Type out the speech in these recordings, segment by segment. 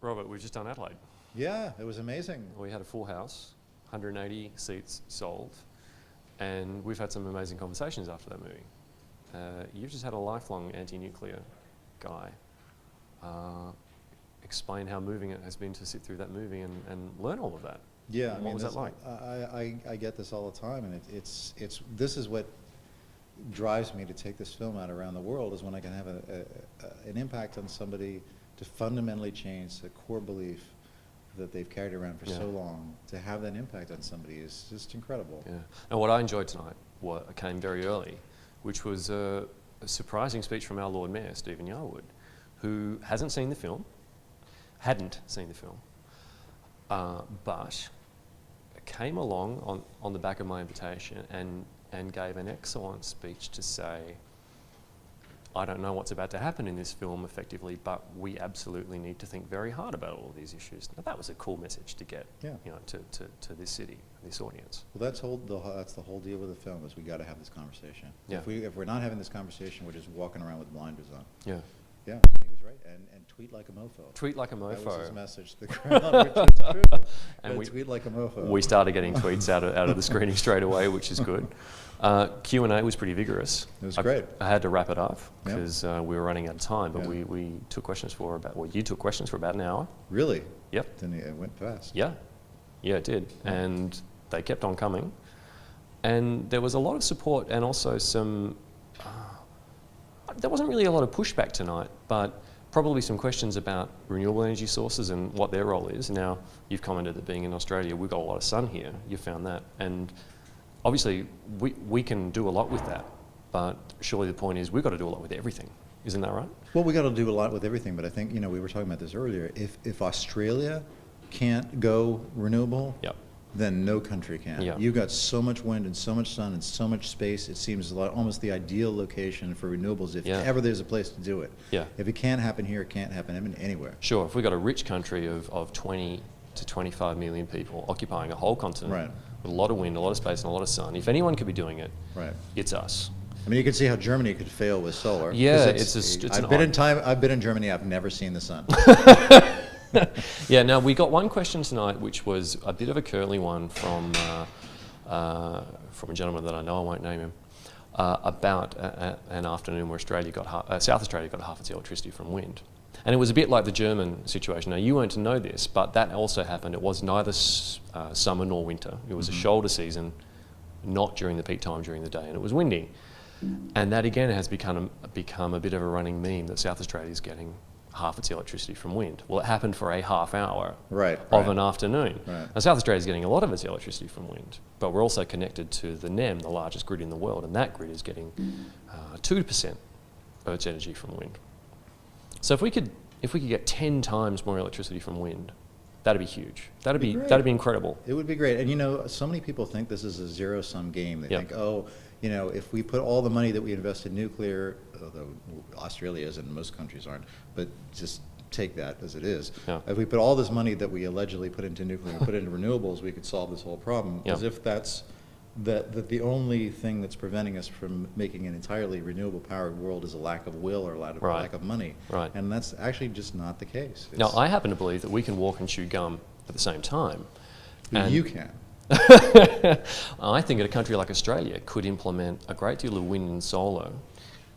Robert, we've just done Adelaide. Yeah, it was amazing. We had a full house, 180 seats sold, and we've had some amazing conversations after that movie. You've just had a lifelong anti-nuclear guy explain how moving it has been to sit through that movie and learn all of that. Yeah, What was that like? I get this all the time, and this is what drives me to take this film out around the world, is when I can have an impact on somebody to fundamentally change the core belief that they've carried around for so long. To have that impact on somebody is just incredible. Yeah. And what I enjoyed tonight came very early, which was a surprising speech from our Lord Mayor, Stephen Yarwood, who hadn't seen the film, but came along on the back of my invitation and gave an excellent speech to say, I don't know what's about to happen in this film effectively, but we absolutely need to think very hard about all of these issues. Now, that was a cool message to get, to this city, this audience. Well, that's the whole deal with the film, is we got to have this conversation. Yeah. If we're not having this conversation, we're just walking around with blinders on. Yeah. Yeah, he was right. And tweet like a mofo. Tweet like a mofo. That was his message to the crowd, which is true. And tweet like a mofo. We started getting tweets out of the screening straight away, which is good. Q&A was pretty vigorous. It was great. I had to wrap it up because we were running out of time, but Yeah. we took questions you took questions for about an hour. Really? Yep. Then it went fast. Yeah, it did. Yeah. And they kept on coming. And there was a lot of support and also there wasn't really a lot of pushback tonight, but probably some questions about renewable energy sources and what their role is. Now, you've commented that being in Australia, we've got a lot of sun here. You found that. And obviously, we can do a lot with that, but surely the point is we've got to do a lot with everything. Isn't that right? Well, we got to do a lot with everything, but I think, we were talking about this earlier. If Australia can't go renewable, Yep. then no country can. Yeah. You've got so much wind and so much sun and so much space. It seems almost the ideal location for renewables if ever there's a place to do it. Yeah. If it can't happen here, it can't happen anywhere. Sure, if we've got a rich country of 20 to 25 million people occupying a whole continent Right. with a lot of wind, a lot of space and a lot of sun, if anyone could be doing it, Right. it's us. I mean, you can see how Germany could fail with solar. Yeah, 'Cause it's I've been in Germany. I've never seen the sun. Yeah, now we got one question tonight which was a bit of a curly one from a gentleman that I know, I won't name him, about an afternoon where South Australia got half its electricity from wind. And it was a bit like the German situation. Now, you weren't to know this, but that also happened. It was neither summer nor winter. It was a shoulder season, not during the peak time during the day, and it was windy. And that again has become a bit of a running meme that South Australia is getting half its electricity from wind. Well, it happened for a half hour of an afternoon. Right. Now, South Australia is getting a lot of its electricity from wind, but we're also connected to the NEM, the largest grid in the world, and that grid is getting 2% of its energy from wind. So if we could get 10 times more electricity from wind, that'd be huge. That'd be incredible. It would be great. And so many people think this is a zero-sum game. They think, if we put all the money that we invest in nuclear, although Australia is and most countries aren't, but just take that as it is. Yeah. If we put all this money that we allegedly put into nuclear and put into renewables, we could solve this whole problem. Yeah. As if that the only thing that's preventing us from making an entirely renewable powered world is a lack of will or a lack of money. Right. And that's actually just not the case. Now, I happen to believe that we can walk and chew gum at the same time. And You can. I think a country like Australia could implement a great deal of wind and solar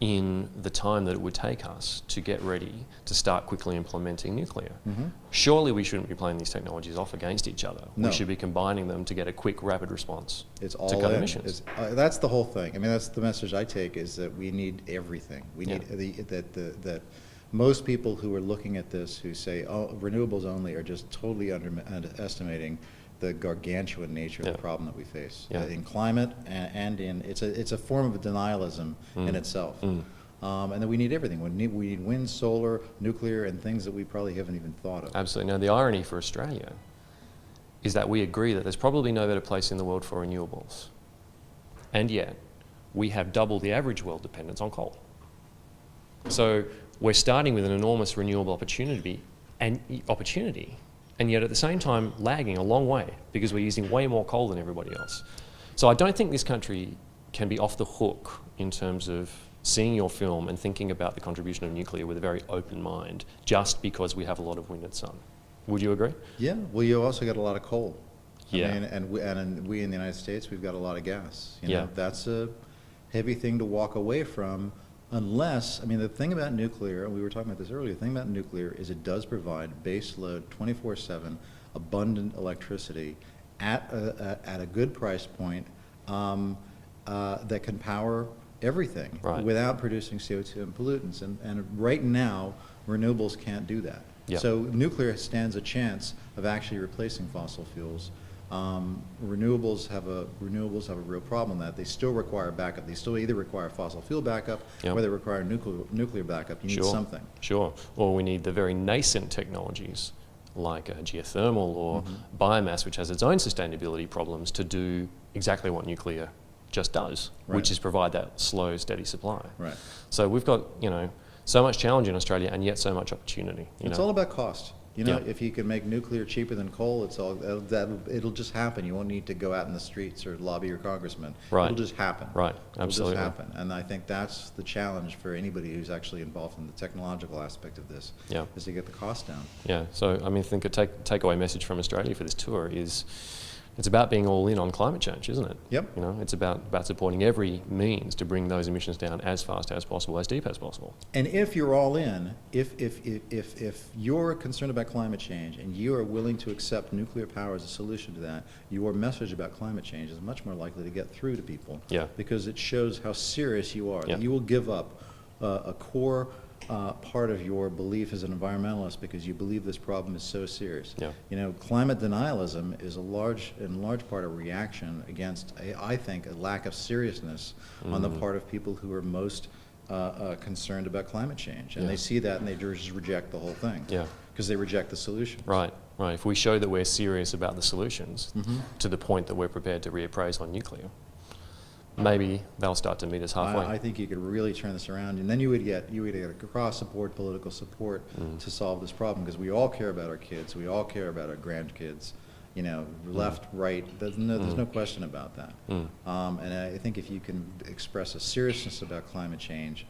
in the time that it would take us to get ready to start quickly implementing nuclear. Mm-hmm. Surely we shouldn't be playing these technologies off against each other. No. We should be combining them to get a quick, rapid response It's to all cut in. emissions. That's the whole thing. I mean, that's the message I take, is that we need everything. We need that most people who are looking at this who say, renewables only, are just totally underestimating the gargantuan nature of the problem that we face in climate and in it's a form of denialism in itself. And then we need everything. We need wind, solar, nuclear, and things that we probably haven't even thought of. Absolutely. Now, the irony for Australia is that we agree that there's probably no better place in the world for renewables. And yet, we have double the average world dependence on coal. So we're starting with an enormous renewable opportunity, and yet at the same time lagging a long way because we're using way more coal than everybody else. So I don't think this country can be off the hook in terms of seeing your film and thinking about the contribution of nuclear with a very open mind, just because we have a lot of wind and sun. Would you agree? Yeah, well, you also got a lot of coal. Yeah. I mean, and we in the United States, we've got a lot of gas. You know, Yeah. that's a heavy thing to walk away from unless, I mean, the thing about nuclear, and we were talking about this earlier, the thing about nuclear is it does provide base load 24/7 abundant electricity at a good price point that can power everything Right. without producing CO2 and pollutants. And right now, renewables can't do that. Yeah. So nuclear stands a chance of actually replacing fossil fuels. Renewables have a real problem that they still require backup. They still either require fossil fuel backup Yep. or they require nuclear backup. You need something. Sure. Or we need the very nascent technologies like geothermal or biomass, which has its own sustainability problems, to do exactly what nuclear just does, Right. which is provide that slow, steady supply. Right. So we've got, so much challenge in Australia and yet so much opportunity. It's all about cost. You know, Yeah. if you can make nuclear cheaper than coal, it'll just happen. You won't need to go out in the streets or lobby your congressman. Right. It'll just happen. Right, absolutely. It'll just happen. And I think that's the challenge for anybody who's actually involved in the technological aspect of this, Yeah. is to get the cost down. Yeah, so I mean, I think a takeaway message from Australia for this tour is it's about being all in on climate change, isn't it? Yep. It's about supporting every means to bring those emissions down as fast as possible, as deep as possible. And if you're all in, if you're concerned about climate change and you are willing to accept nuclear power as a solution to that, your message about climate change is much more likely to get through to people. Yeah. Because it shows how serious you are. Yeah. That you will give up a core part of your belief as an environmentalist because you believe this problem is so serious. Yeah. Climate denialism is in large part a reaction against, I think, a lack of seriousness on the part of people who are most concerned about climate change. And Yeah. they see that and they just reject the whole thing. Yeah. Because they reject the solution. Right. If we show that we're serious about the solutions to the point that we're prepared to reappraise on nuclear, maybe they'll start to meet us halfway. I think you could really turn this around, and then you would get across-the-board political support to solve this problem, because we all care about our kids, we all care about our grandkids, left, right. There's no question about that. And I think if you can express a seriousness about climate change,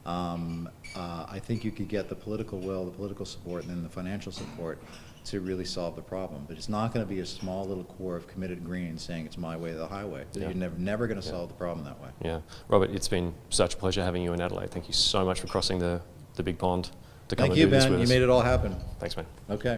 I think you could get the political will, the political support, and then the financial support to really solve the problem. But it's not going to be a small little core of committed Greens saying it's my way or the highway. Yeah. You're never going to solve the problem that way. Yeah. Robert, it's been such a pleasure having you in Adelaide. Thank you so much for crossing the big pond to come Thank and you, do this Ben. with You us. made it all happen. Thanks, man. Okay.